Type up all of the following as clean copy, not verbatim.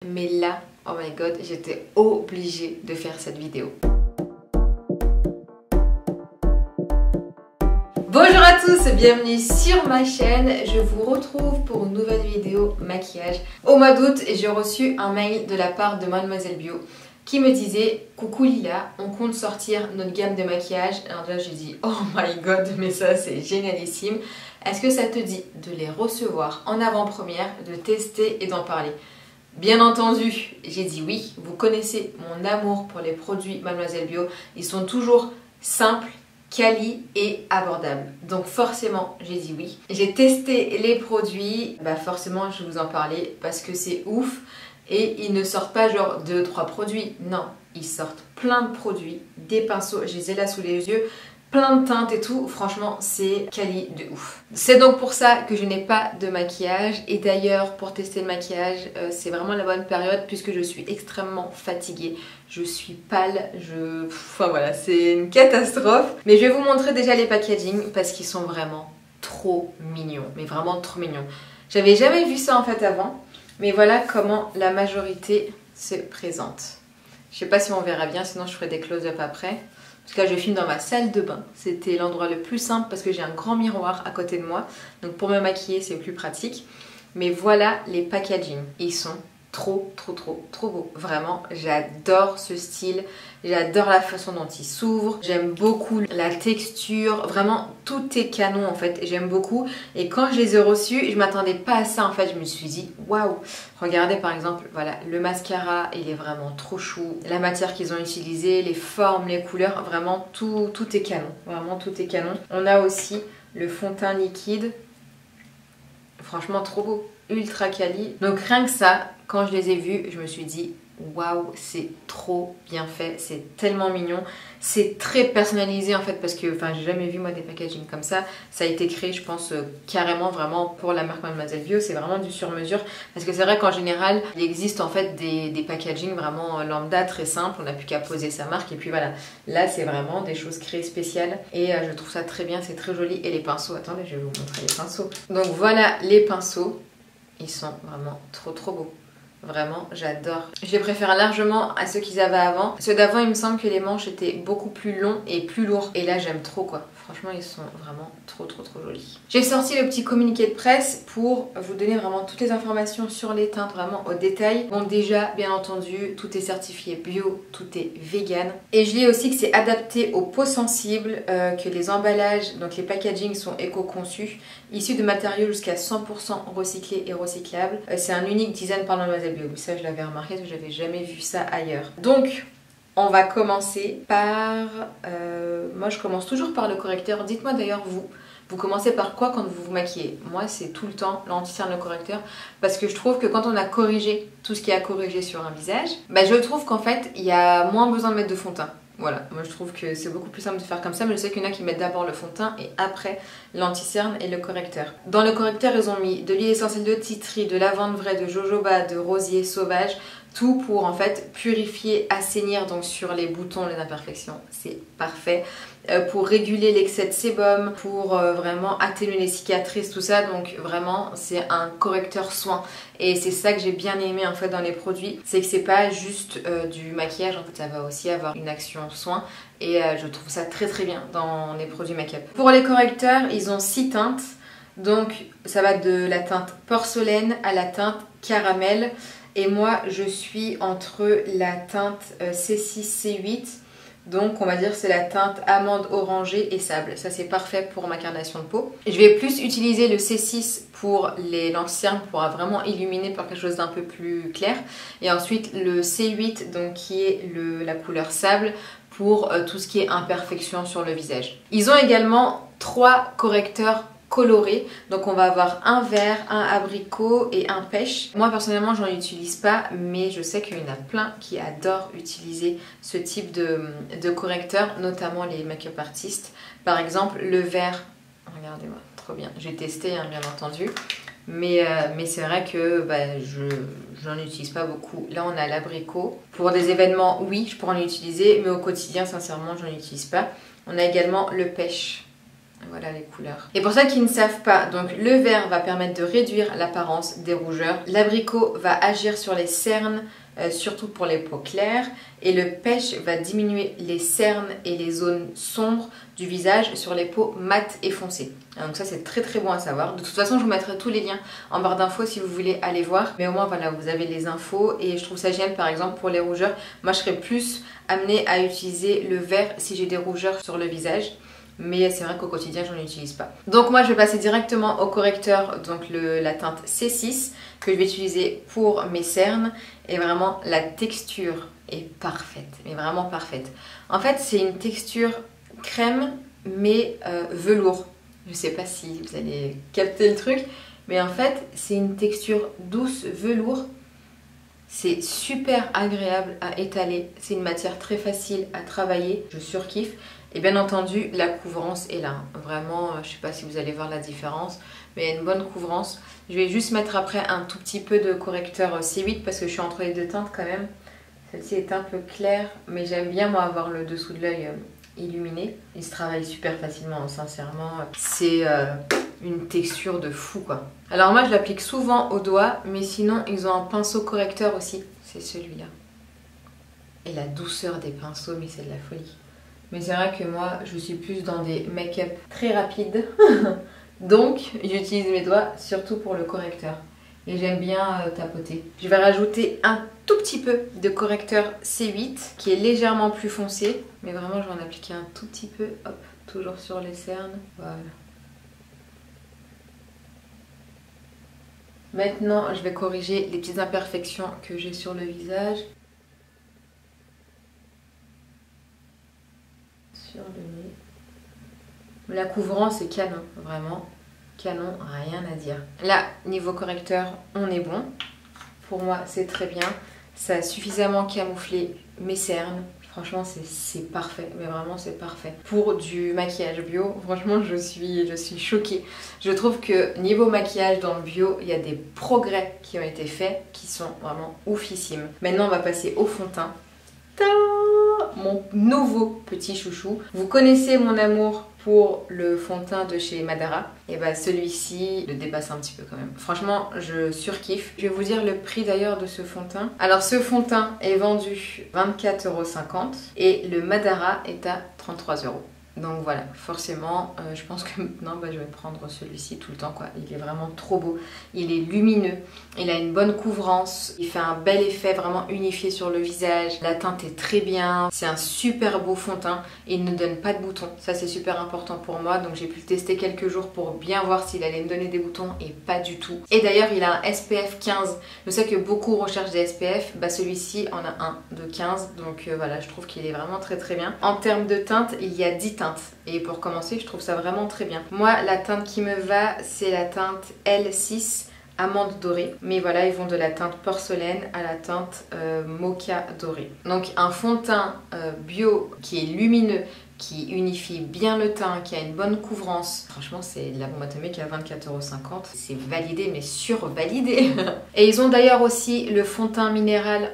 Mais là, oh my god, j'étais obligée de faire cette vidéo. Bonjour à tous, bienvenue sur ma chaîne. Je vous retrouve pour une nouvelle vidéo maquillage. Au mois d'août, j'ai reçu un mail de la part de Mademoiselle Bio qui me disait: coucou Lila, on compte sortir notre gamme de maquillage. Alors là j'ai dit oh my god, mais ça c'est génialissime. Est-ce que ça te dit de les recevoir en avant-première, de tester et d'en parler? Bien entendu, j'ai dit oui. Vous connaissez mon amour pour les produits Mademoiselle Bio. Ils sont toujours simples, quali et abordables. Donc forcément, j'ai dit oui. J'ai testé les produits. Bah forcément, je vais vous en parler parce que c'est ouf. Et ils ne sortent pas genre 2-3 produits. Non, ils sortent plein de produits. Des pinceaux, je les ai là sous les yeux. Plein de teintes et tout, franchement c'est quali de ouf. C'est donc pour ça que je n'ai pas de maquillage et d'ailleurs pour tester le maquillage c'est vraiment la bonne période puisque je suis extrêmement fatiguée, je suis pâle, enfin voilà c'est une catastrophe. Mais je vais vous montrer déjà les packaging parce qu'ils sont vraiment trop mignons, mais vraiment trop mignons. J'avais jamais vu ça en fait avant, mais voilà comment la majorité se présente. Je sais pas si on verra bien, sinon je ferai des close-up après. Parce que là je filme dans ma salle de bain, c'était l'endroit le plus simple parce que j'ai un grand miroir à côté de moi. Donc pour me maquiller c'est plus pratique. Mais voilà les packaging, ils sont trop beaux. Vraiment j'adore ce style, j'adore la façon dont il s'ouvre. J'aime beaucoup la texture, vraiment tout est canon en fait, j'aime beaucoup. Et quand je les ai reçus, je m'attendais pas à ça en fait, je me suis dit waouh. Regardez par exemple, voilà, le mascara, il est vraiment trop chou. La matière qu'ils ont utilisée, les formes, les couleurs, vraiment tout est canon. Vraiment tout est canon. On a aussi le fond de teint liquide. Franchement trop beau, ultra quali. Donc rien que ça, quand je les ai vus, je me suis dit waouh, c'est trop bien fait, c'est tellement mignon. C'est très personnalisé en fait parce que enfin j'ai jamais vu moi des packaging comme ça. Ça a été créé je pense carrément vraiment pour la marque Mademoiselle Bio, c'est vraiment du sur mesure. Parce que c'est vrai qu'en général il existe en fait des packaging vraiment lambda, très simples, on n'a plus qu'à poser sa marque et puis voilà. Là c'est vraiment des choses créées spéciales et je trouve ça très bien, c'est très joli. Et les pinceaux, attendez je vais vous montrer les pinceaux. Donc voilà les pinceaux, ils sont vraiment trop beaux. Vraiment, j'adore. Je les préfère largement à ceux qu'ils avaient avant. Ceux d'avant, il me semble que les manches étaient beaucoup plus longs et plus lourds. Et là, j'aime trop quoi. Franchement, ils sont vraiment trop jolis. J'ai sorti le petit communiqué de presse pour vous donner vraiment toutes les informations sur les teintes, vraiment au détail. Bon, déjà, bien entendu, tout est certifié bio, tout est vegan. Et je lis aussi que c'est adapté aux peaux sensibles, que les emballages, donc les packaging sont éco-conçus, issus de matériaux jusqu'à 100% recyclés et recyclables. C'est un unique design par Mademoiselle Bio. Ça, je l'avais remarqué parce que j'avais jamais vu ça ailleurs. Donc, on va commencer par... moi, je commence toujours par le correcteur. Dites-moi d'ailleurs, vous commencez par quoi quand vous vous maquillez? Moi, c'est tout le temps l'anti-cerne, le correcteur. Parce que je trouve que quand on a corrigé tout ce qu'il y a à corriger sur un visage, bah, je trouve qu'en fait, il y a moins besoin de mettre de fond de teint. Voilà, moi je trouve que c'est beaucoup plus simple de faire comme ça, mais je sais qu'il y en a qui mettent d'abord le fond de teint et après l'anti-cerne et le correcteur. Dans le correcteur, ils ont mis de l'huile essentielle de titri, de lavande vraie, de jojoba, de rosier sauvage, tout pour en fait purifier, assainir donc sur les boutons, les imperfections, c'est parfait. Pour réguler l'excès de sébum, pour vraiment atténuer les cicatrices, tout ça, donc vraiment c'est un correcteur soin. Et c'est ça que j'ai bien aimé en fait dans les produits, c'est que c'est pas juste du maquillage, en fait ça va aussi avoir une action soin. Et je trouve ça très bien dans les produits make-up. Pour les correcteurs, ils ont 6 teintes, donc ça va de la teinte porcelaine à la teinte caramel. Et moi je suis entre la teinte C6, C8. Donc on va dire c'est la teinte amande orangée et sable. Ça c'est parfait pour ma carnation de peau. Je vais plus utiliser le C6 pour les lancernes pour vraiment illuminer pour quelque chose d'un peu plus clair. Et ensuite le C8 donc qui est la couleur sable pour tout ce qui est imperfection sur le visage. Ils ont également 3 correcteurs colorés, donc on va avoir un vert, un abricot et un pêche. Moi personnellement j'en utilise pas, mais je sais qu'il y en a plein qui adorent utiliser ce type de correcteur, notamment les make-up artistes. Par exemple le vert, regardez-moi, trop bien, j'ai testé hein, bien entendu, mais c'est vrai que bah, j'en utilise pas beaucoup. Là on a l'abricot, pour des événements oui je pourrais en utiliser, mais au quotidien sincèrement j'en utilise pas. On a également le pêche. Voilà les couleurs. Et pour ceux qui ne savent pas, donc le vert va permettre de réduire l'apparence des rougeurs. L'abricot va agir sur les cernes, surtout pour les peaux claires. Et le pêche va diminuer les cernes et les zones sombres du visage sur les peaux mates et foncées. Donc ça c'est très très bon à savoir. De toute façon je vous mettrai tous les liens en barre d'infos si vous voulez aller voir. Mais au moins voilà, vous avez les infos. Et je trouve ça génial par exemple pour les rougeurs. Moi je serais plus amenée à utiliser le vert si j'ai des rougeurs sur le visage. Mais c'est vrai qu'au quotidien je n'en utilise pas. Donc moi je vais passer directement au correcteur, donc la teinte C6 que je vais utiliser pour mes cernes. Et vraiment la texture est parfaite, mais vraiment parfaite. En fait c'est une texture crème mais velours. Je sais pas si vous allez capter le truc, mais en fait c'est une texture douce velours. C'est super agréable à étaler, c'est une matière très facile à travailler, je surkiffe. Et bien entendu, la couvrance est là. Vraiment, je ne sais pas si vous allez voir la différence, mais il y a une bonne couvrance. Je vais juste mettre après un tout petit peu de correcteur C8 parce que je suis entre les deux teintes quand même. Celle-ci est un peu claire, mais j'aime bien moi avoir le dessous de l'œil illuminé. Il se travaille super facilement, sincèrement. C'est une texture de fou quoi. Alors moi je l'applique souvent au doigt, mais sinon ils ont un pinceau correcteur aussi. C'est celui-là. Et la douceur des pinceaux, mais c'est de la folie. Mais c'est vrai que moi, je suis plus dans des make-up très rapides. Donc, j'utilise mes doigts surtout pour le correcteur. Et j'aime bien tapoter. Je vais rajouter un tout petit peu de correcteur C8 qui est légèrement plus foncé. Mais vraiment, je vais en appliquer un tout petit peu. Hop, toujours sur les cernes. Voilà. Maintenant, je vais corriger les petites imperfections que j'ai sur le visage. Sur le nez. La couvrance est canon, vraiment canon, rien à dire. Là, niveau correcteur, on est bon. Pour moi, c'est très bien. Ça a suffisamment camouflé mes cernes. Franchement, c'est parfait, mais vraiment c'est parfait. Pour du maquillage bio, franchement, je suis choquée. Je trouve que niveau maquillage dans le bio, il y a des progrès qui ont été faits qui sont vraiment oufissimes. Maintenant, on va passer au fond de teint. Mon nouveau petit chouchou. Vous connaissez mon amour pour le fond de teint de chez Madara. Et bah celui-ci le dépasse un petit peu quand même. Franchement, je surkiffe. Je vais vous dire le prix d'ailleurs de ce fond de teint. Alors ce fond de teint est vendu 24,50 € et le Madara est à 33 €. Donc voilà, forcément, je pense que maintenant je vais prendre celui-ci tout le temps quoi. Il est vraiment trop beau, il est lumineux, il a une bonne couvrance, il fait un bel effet vraiment unifié sur le visage. La teinte est très bien, c'est un super beau fond de teint et il ne donne pas de boutons. Ça c'est super important pour moi, donc j'ai pu le tester quelques jours pour bien voir s'il allait me donner des boutons et pas du tout. Et d'ailleurs il a un SPF 15, je sais que beaucoup recherchent des SPF, bah celui-ci en a un de 15, donc voilà, je trouve qu'il est vraiment très très bien. En termes de teinte, il y a 10 teintes. Et pour commencer, je trouve ça vraiment très bien. Moi, la teinte qui me va, c'est la teinte L6 amande dorée. Mais voilà, ils vont de la teinte porcelaine à la teinte mocha dorée. Donc un fond de teint bio qui est lumineux, qui unifie bien le teint, qui a une bonne couvrance. Franchement, c'est de la bombe atomique à 24,50 €. C'est validé, mais survalidé. Et ils ont d'ailleurs aussi le fond de teint minéral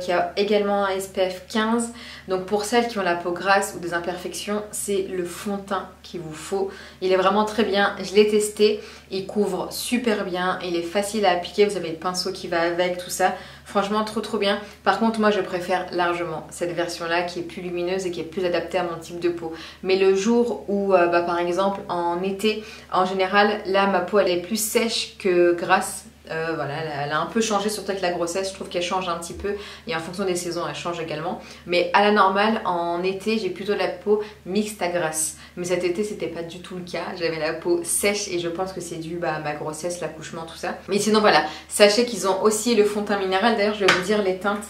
qui a également un SPF 15. Donc pour celles qui ont la peau grasse ou des imperfections, c'est le fond de teint qu'il vous faut. Il est vraiment très bien. Je l'ai testé. Il couvre super bien. Il est facile à appliquer. Vous avez le pinceau qui va avec, tout ça. Franchement, trop bien. Par contre, moi, je préfère largement cette version-là qui est plus lumineuse et qui est plus adaptée à mon type de peau. Mais le jour où, par exemple, en été, en général, là, ma peau, elle est plus sèche que grasse. Voilà, elle a un peu changé, surtout avec la grossesse, je trouve qu'elle change un petit peu et en fonction des saisons elle change également, mais à la normale en été j'ai plutôt la peau mixte à grasse, mais cet été c'était pas du tout le cas, j'avais la peau sèche et je pense que c'est dû à ma grossesse, l'accouchement, tout ça. Mais sinon voilà, sachez qu'ils ont aussi le fond de teint minéral, d'ailleurs je vais vous dire les teintes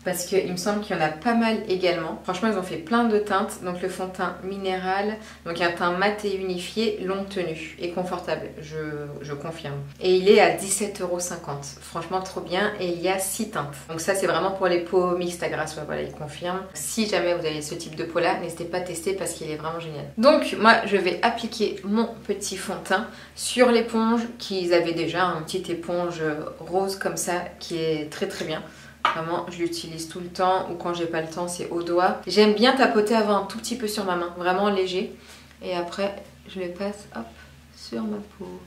parce qu'il me semble qu'il y en a pas mal également. Franchement, ils ont fait plein de teintes. Donc le fond de teint minéral, donc un teint mat et unifié, longue tenue et confortable, je confirme. Et il est à 17,50 €. Franchement, trop bien. Et il y a 6 teintes. Donc ça, c'est vraiment pour les peaux mixtes à grasse. Ouais, voilà, il confirme. Si jamais vous avez ce type de peau-là, n'hésitez pas à tester parce qu'il est vraiment génial. Donc moi, je vais appliquer mon petit fond de teint sur l'éponge qu'ils avaient déjà, une petite éponge rose comme ça qui est très bien. Vraiment, je l'utilise tout le temps ou quand j'ai pas le temps, c'est au doigt. J'aime bien tapoter avant un tout petit peu sur ma main, vraiment léger. Et après, je les passe hop sur ma peau.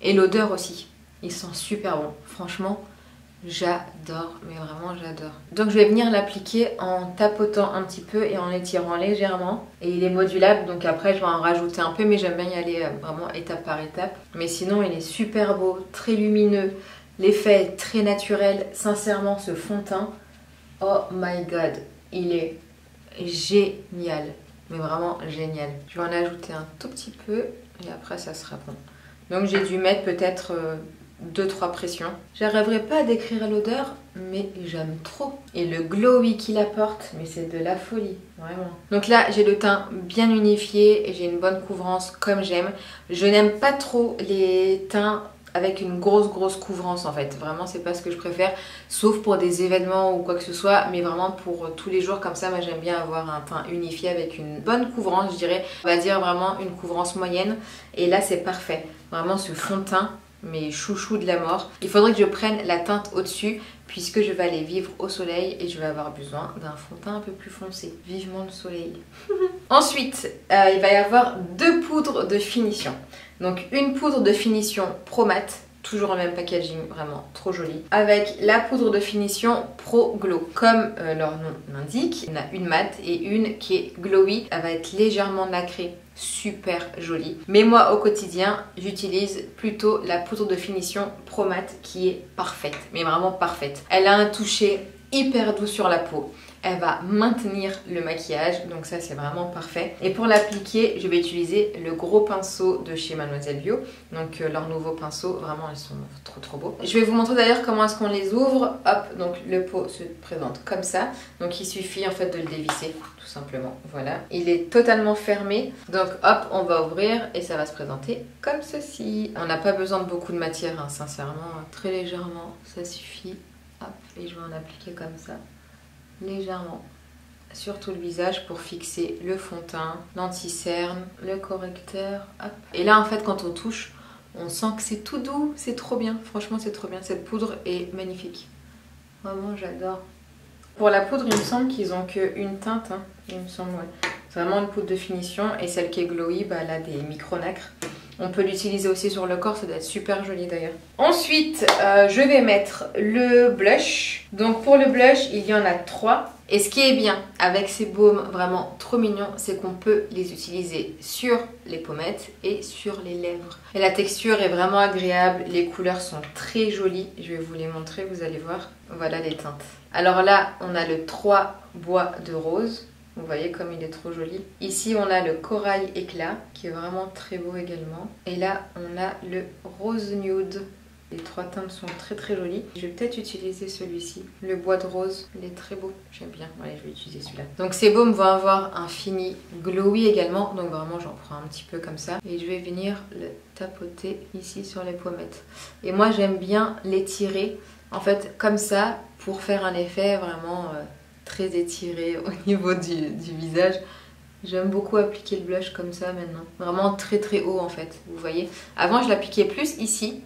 Et l'odeur aussi, il sent super bon, franchement j'adore, mais vraiment j'adore. Donc je vais venir l'appliquer en tapotant un petit peu et en étirant légèrement. Et il est modulable, donc après je vais en rajouter un peu, mais j'aime bien y aller vraiment étape par étape. Mais sinon il est super beau, très lumineux, l'effet est très naturel. Sincèrement ce fond de teint, oh my god, il est génial, mais vraiment génial. Je vais en ajouter un tout petit peu et après ça sera bon. Donc j'ai dû mettre peut-être 2-3 pressions. J'arriverai pas à décrire l'odeur, mais j'aime trop. Et le glowy qu'il apporte, mais c'est de la folie, vraiment. Donc là, j'ai le teint bien unifié et j'ai une bonne couvrance comme j'aime. Je n'aime pas trop les teints avec une grosse couvrance en fait. Vraiment, c'est pas ce que je préfère, sauf pour des événements ou quoi que ce soit, mais vraiment pour tous les jours comme ça, moi j'aime bien avoir un teint unifié avec une bonne couvrance, je dirais. On va dire vraiment une couvrance moyenne. Et là, c'est parfait. Vraiment, ce fond de teint, mes chouchous de la mort. Il faudrait que je prenne la teinte au-dessus puisque je vais aller vivre au soleil et je vais avoir besoin d'un fond de teint un peu plus foncé. Vivement le soleil. Ensuite, il va y avoir 2 poudres de finition. Donc une poudre de finition Pro Matte, toujours le même packaging, vraiment trop joli. Avec la poudre de finition Pro Glow. Comme leur nom l'indique, il y en a une matte et une qui est glowy. Elle va être légèrement nacrée. Super jolie. Mais moi au quotidien j'utilise plutôt la poudre de finition Pro Matte qui est parfaite, mais vraiment parfaite. Elle a un toucher hyper doux sur la peau. Elle va maintenir le maquillage, donc ça c'est vraiment parfait. Et pour l'appliquer, je vais utiliser le gros pinceau de chez Mademoiselle Bio. Donc leurs nouveaux pinceaux, vraiment ils sont trop beaux. Je vais vous montrer d'ailleurs comment est-ce qu'on les ouvre. Hop, donc le pot se présente comme ça. Donc il suffit en fait de le dévisser, tout simplement. Voilà, il est totalement fermé. Donc hop, on va ouvrir et ça va se présenter comme ceci. On n'a pas besoin de beaucoup de matière, hein, sincèrement. Très légèrement, ça suffit. Hop, et je vais en appliquer comme ça. Légèrement sur tout le visage pour fixer le fond de teint, l'anti-cerne, le correcteur. Hop. Et là en fait quand on touche, on sent que c'est tout doux, c'est trop bien. Franchement c'est trop bien, cette poudre est magnifique. Vraiment j'adore. Pour la poudre il me semble qu'ils ont qu'une teinte, hein. Il me semble, ouais. C'est vraiment une poudre de finition et celle qui est glowy, bah, elle a des micro-nacres. On peut l'utiliser aussi sur le corps, ça doit être super joli d'ailleurs. Ensuite, je vais mettre le blush. Donc pour le blush, il y en a 3. Et ce qui est bien avec ces baumes vraiment trop mignons, c'est qu'on peut les utiliser sur les pommettes et sur les lèvres. Et la texture est vraiment agréable, les couleurs sont très jolies. Je vais vous les montrer, vous allez voir. Voilà les teintes. Alors là, on a le 3 bois de rose. Vous voyez comme il est trop joli. Ici, on a le corail éclat, qui est vraiment très beau également. Et là, on a le rose nude. Les 3 teintes sont très jolies. Je vais peut-être utiliser celui-ci. Le bois de rose, il est très beau. J'aime bien. Allez, je vais utiliser celui-là. Donc ces baumes vont avoir un fini glowy également. Donc vraiment, j'en prends un petit peu comme ça. Et je vais venir le tapoter ici sur les pommettes. Et moi, j'aime bien l'étirer, en fait, comme ça, pour faire un effet vraiment... très étiré au niveau du visage. J'aime beaucoup appliquer le blush comme ça maintenant. Vraiment très haut en fait, vous voyez. Avant je l'appliquais plus ici.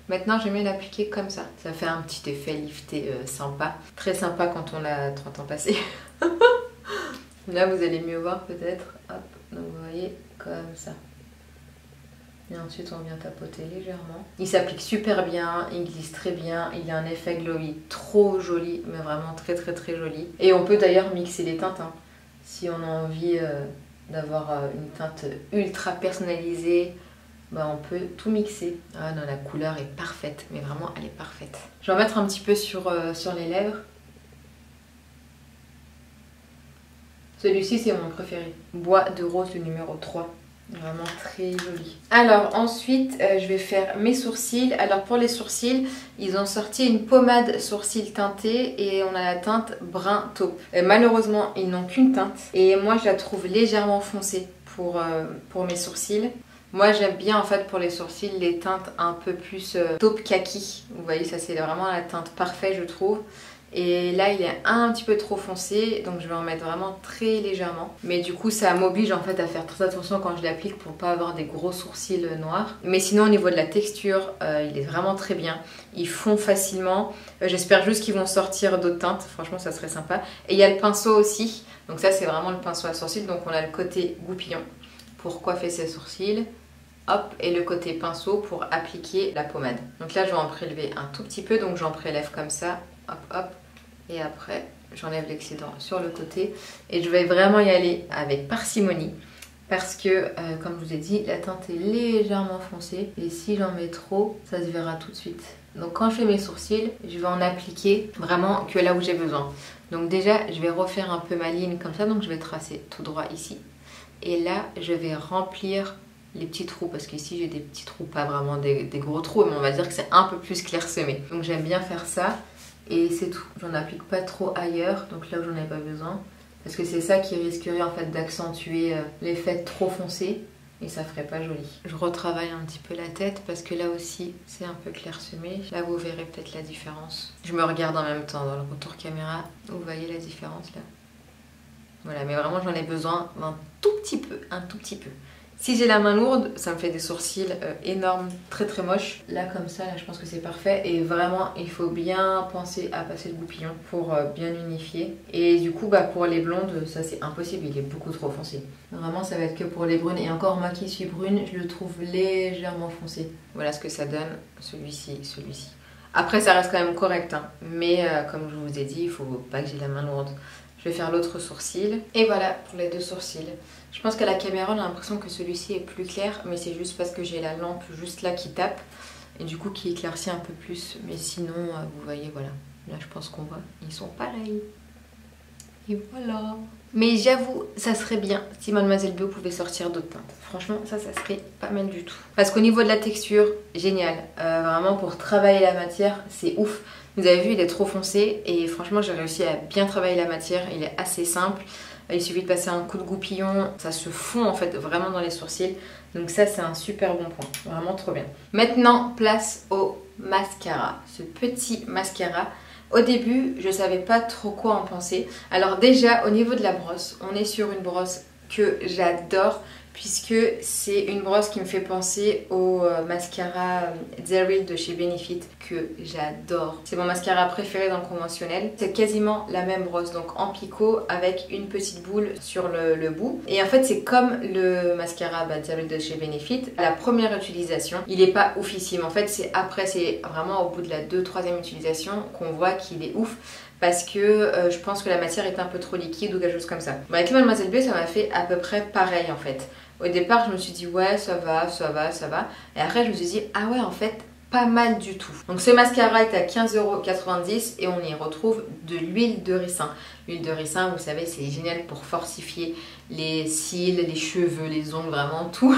Maintenant j'aime bien l'appliquer comme ça. Ça fait un petit effet lifté sympa. Très sympa quand on a 30 ans passés. Là vous allez mieux voir peut-être. Hop, donc vous voyez comme ça. Et ensuite on vient tapoter légèrement. Il s'applique super bien, il glisse très bien, il a un effet glowy trop joli, mais vraiment très joli. Et on peut d'ailleurs mixer les teintes, hein. Si on a envie d'avoir une teinte ultra personnalisée, bah on peut tout mixer. Ah non, la couleur est parfaite, mais vraiment elle est parfaite. Je vais en mettre un petit peu sur les lèvres. Celui-ci c'est mon préféré. Bois de rose le numéro 3. Vraiment très joli. Alors ensuite je vais faire mes sourcils. Alors pour les sourcils, ils ont sorti une pommade sourcils teintée et on a la teinte brun taupe. Malheureusement ils n'ont qu'une teinte et moi je la trouve légèrement foncée pour mes sourcils. Moi j'aime bien en fait pour les sourcils les teintes un peu plus taupe kaki. Vous voyez, ça c'est vraiment la teinte parfaite je trouve. Et là il est un petit peu trop foncé, donc je vais en mettre vraiment très légèrement. Mais du coup ça m'oblige en fait à faire très attention quand je l'applique pour pas avoir des gros sourcils noirs. Mais sinon au niveau de la texture, il est vraiment très bien. Ils fond facilement. J'espère juste qu'ils vont sortir d'autres teintes, franchement ça serait sympa. Et il y a le pinceau aussi, donc ça c'est vraiment le pinceau à sourcils. Donc on a le côté goupillon pour coiffer ses sourcils. Hop, et le côté pinceau pour appliquer la pommade. Donc là je vais en prélever un tout petit peu, donc j'en prélève comme ça, hop hop. Et après, j'enlève l'excédent sur le côté. Et je vais vraiment y aller avec parcimonie. Parce que, comme je vous ai dit, la teinte est légèrement foncée. Et si j'en mets trop, ça se verra tout de suite. Donc quand je fais mes sourcils, je vais en appliquer vraiment que là où j'ai besoin. Donc déjà, je vais refaire un peu ma ligne comme ça. Donc je vais tracer tout droit ici. Et là, je vais remplir les petits trous. Parce qu'ici, j'ai des petits trous, pas vraiment des gros trous. Mais on va dire que c'est un peu plus clairsemé. Donc j'aime bien faire ça. Et c'est tout, j'en applique pas trop ailleurs, donc là où j'en ai pas besoin. Parce que c'est ça qui risquerait en fait d'accentuer l'effet trop foncé et ça ferait pas joli. Je retravaille un petit peu la tête parce que là aussi c'est un peu clairsemé. Là vous verrez peut-être la différence. Je me regarde en même temps dans le retour caméra. Vous voyez la différence là? Voilà, mais vraiment j'en ai besoin d'un tout petit peu, un tout petit peu. Si j'ai la main lourde, ça me fait des sourcils énormes, très très moches. Là comme ça, là je pense que c'est parfait. Et vraiment, il faut bien penser à passer le goupillon pour bien unifier. Et du coup, pour les blondes, ça c'est impossible, il est beaucoup trop foncé. Vraiment, ça va être que pour les brunes. Et encore, moi qui suis brune, je le trouve légèrement foncé. Voilà ce que ça donne, celui-ci, celui-ci. Après, ça reste quand même correct, hein. Mais comme je vous ai dit, il faut pas que j'ai la main lourde. Je vais faire l'autre sourcil. Et voilà pour les deux sourcils. Je pense qu'à la caméra, on a l'impression que celui-ci est plus clair. Mais c'est juste parce que j'ai la lampe juste là qui tape. Et du coup qui éclaircit un peu plus. Mais sinon, vous voyez, voilà. Là, je pense qu'on voit. Ils sont pareils. Et voilà. Mais j'avoue, ça serait bien si Mademoiselle Bio pouvait sortir d'autres teintes. Franchement, ça serait pas mal du tout. Parce qu'au niveau de la texture, génial. Vraiment, pour travailler la matière, c'est ouf. Vous avez vu, il est trop foncé et franchement j'ai réussi à bien travailler la matière, il est assez simple. Il suffit de passer un coup de goupillon, ça se fond en fait vraiment dans les sourcils. Donc ça c'est un super bon point, vraiment trop bien. Maintenant place au mascara, ce petit mascara. Au début je savais pas trop quoi en penser. Alors déjà au niveau de la brosse, on est sur une brosse que j'adore. Puisque c'est une brosse qui me fait penser au mascara Zeril de chez Benefit que j'adore. C'est mon mascara préféré dans le conventionnel. C'est quasiment la même brosse, donc en picot avec une petite boule sur le bout. Et en fait c'est comme le mascara Zeril de chez Benefit. À la première utilisation, il n'est pas oufissime. En fait c'est après, c'est vraiment au bout de la 2-3e utilisation qu'on voit qu'il est ouf. Parce que je pense que la matière est un peu trop liquide ou quelque chose comme ça. Bon, avec Mademoiselle Bio, ça m'a fait à peu près pareil en fait. Au départ, je me suis dit ouais, ça va, ça va, ça va. Et après, je me suis dit ah ouais, en fait, pas mal du tout. Donc ce mascara est à 15,90 € et on y retrouve de l'huile de ricin. L'huile de ricin, vous savez, c'est génial pour fortifier les cils, les cheveux, les ongles, vraiment tout.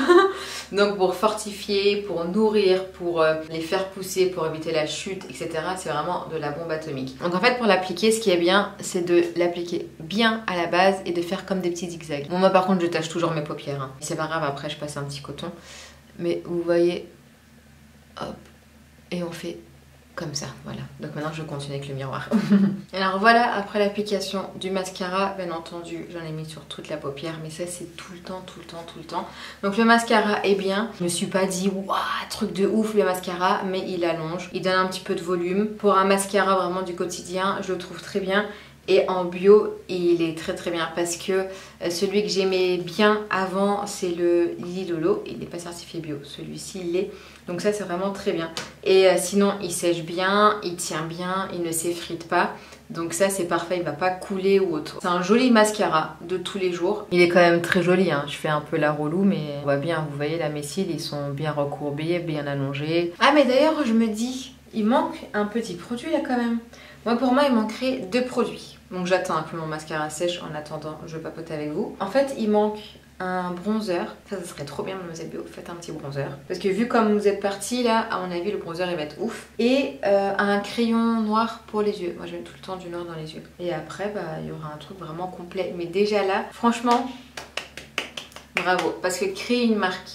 Donc pour fortifier, pour nourrir, pour les faire pousser, pour éviter la chute, etc. C'est vraiment de la bombe atomique. Donc en fait pour l'appliquer, ce qui est bien, c'est de l'appliquer bien à la base et de faire comme des petits zigzags. Bon, moi par contre je tâche toujours mes paupières, hein. C'est pas grave, après je passe un petit coton. Mais vous voyez, hop, et on fait comme ça, voilà. Donc maintenant je continue avec le miroir. Alors voilà, après l'application du mascara, bien entendu j'en ai mis sur toute la paupière, mais ça c'est tout le temps, tout le temps, tout le temps. Donc le mascara est bien, je me suis pas dit waouh, truc de ouf le mascara, mais il allonge, il donne un petit peu de volume. Pour un mascara vraiment du quotidien, je le trouve très bien. Et en bio, il est très très bien parce que celui que j'aimais bien avant, c'est le Lily Lolo. Il n'est pas certifié bio, celui-ci il l'est. Donc ça c'est vraiment très bien. Et sinon il sèche bien, il tient bien, il ne s'effrite pas. Donc ça c'est parfait, il va pas couler ou autre. C'est un joli mascara de tous les jours. Il est quand même très joli, hein. Je fais un peu la relou mais on voit bien, vous voyez là mes cils ils sont bien recourbés, bien allongés. Ah mais d'ailleurs je me dis, il manque un petit produit là quand même. Moi pour moi il manquerait 2 produits. Donc j'attends un peu mon mascara sèche en attendant je papote avec vous. En fait il manque un bronzer. Ça serait trop bien Mademoiselle Bio, faites un petit bronzer. Parce que vu comme vous êtes parti là, à mon avis le bronzer il va être ouf. Et un crayon noir pour les yeux. Moi je mets tout le temps du noir dans les yeux. Et après il y aura un truc vraiment complet. Mais déjà là, franchement, bravo. Parce que créer une marque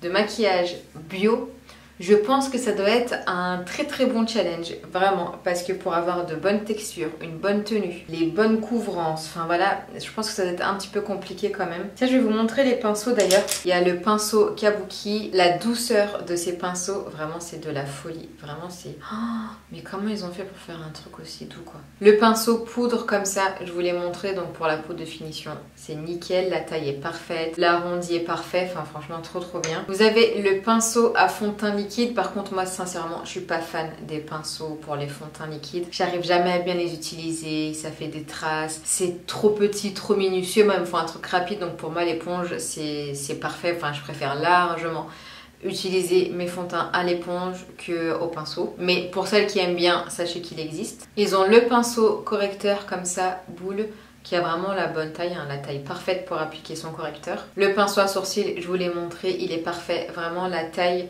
de maquillage bio, Je pense que ça doit être un très bon challenge, vraiment, parce que pour avoir de bonnes textures, une bonne tenue, les bonnes couvrances, enfin voilà, je pense que ça doit être un petit peu compliqué quand même. Tiens, je vais vous montrer les pinceaux d'ailleurs. Il y a le pinceau Kabuki, la douceur de ces pinceaux, vraiment c'est de la folie, vraiment c'est... Oh, mais comment ils ont fait pour faire un truc aussi doux quoi. Le pinceau poudre comme ça, je vous l'ai montré, donc pour la poudre de finition, c'est nickel, la taille est parfaite, l'arrondi est parfait, enfin franchement trop bien. Vous avez le pinceau à fond de teint liquide, par contre moi sincèrement je suis pas fan des pinceaux pour les fonds de teint liquide, j'arrive jamais à bien les utiliser, ça fait des traces, c'est trop petit, trop minutieux, moi il me faut un truc rapide, donc pour moi l'éponge c'est parfait, enfin je préfère largement utiliser mes fonds de teint à l'éponge qu'au pinceau. Mais pour celles qui aiment bien, sachez qu'il existe. Ils ont le pinceau correcteur comme ça, boule, qui a vraiment la bonne taille, hein, la taille parfaite pour appliquer son correcteur. Le pinceau à sourcils, je vous l'ai montré, il est parfait. Vraiment la taille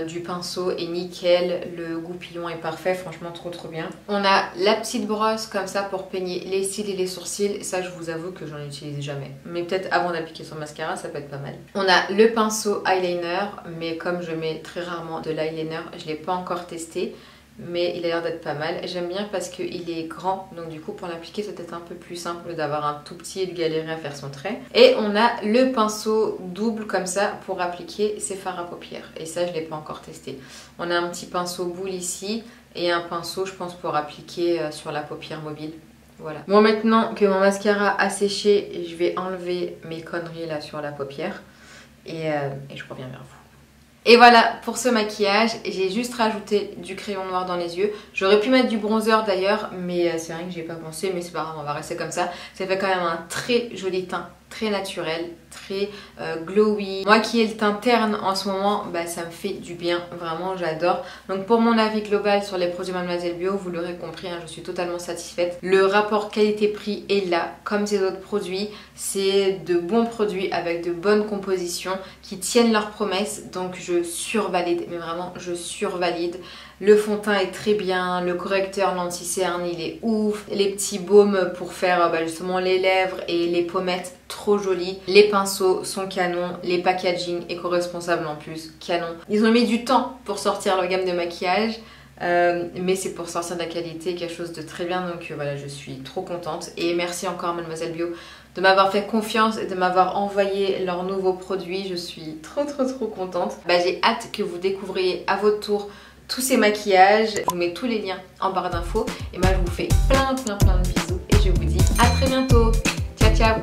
du pinceau est nickel, le goupillon est parfait, franchement trop bien. On a la petite brosse comme ça pour peigner les cils et les sourcils, ça je vous avoue que j'en utilise jamais. Mais peut-être avant d'appliquer son mascara, ça peut être pas mal. On a le pinceau eyeliner, mais comme je mets très rarement de l'eyeliner, je ne l'ai pas encore testé. Mais il a l'air d'être pas mal. J'aime bien parce qu'il est grand, donc du coup pour l'appliquer c'est peut-être un peu plus simple d'avoir un tout petit et de galérer à faire son trait. Et on a le pinceau double comme ça pour appliquer ses fards à paupières. Et ça je ne l'ai pas encore testé. On a un petit pinceau boule ici et un pinceau je pense pour appliquer sur la paupière mobile. Voilà. Bon, maintenant que mon mascara a séché, je vais enlever mes conneries là sur la paupière et je reviens vers vous. Et voilà pour ce maquillage, j'ai juste rajouté du crayon noir dans les yeux. J'aurais pu mettre du bronzer d'ailleurs, mais c'est rien que j'ai pas pensé, mais c'est pas grave, on va rester comme ça. Ça fait quand même un très joli teint, très naturel, très glowy. Moi qui ai le teint terne en ce moment, bah, ça me fait du bien, vraiment j'adore. Donc pour mon avis global sur les produits Mademoiselle Bio, vous l'aurez compris, hein, je suis totalement satisfaite. Le rapport qualité-prix est là, comme ces autres produits. C'est de bons produits avec de bonnes compositions qui tiennent leurs promesses, donc je survalide, mais vraiment je survalide. Le fond de teint est très bien, le correcteur, l'anti-cerne, il est ouf. Les petits baumes pour faire justement les lèvres et les pommettes, trop jolis. Les pinceaux sont canons, les packaging éco-responsables en plus, canon. Ils ont mis du temps pour sortir leur gamme de maquillage. Mais c'est pour sortir de la qualité, quelque chose de très bien, donc voilà, je suis trop contente et merci encore à Mademoiselle Bio de m'avoir fait confiance et de m'avoir envoyé leurs nouveaux produits. Je suis trop contente. J'ai hâte que vous découvriez à votre tour tous ces maquillages. Je vous mets tous les liens en barre d'infos et moi je vous fais plein de bisous et je vous dis à très bientôt. Ciao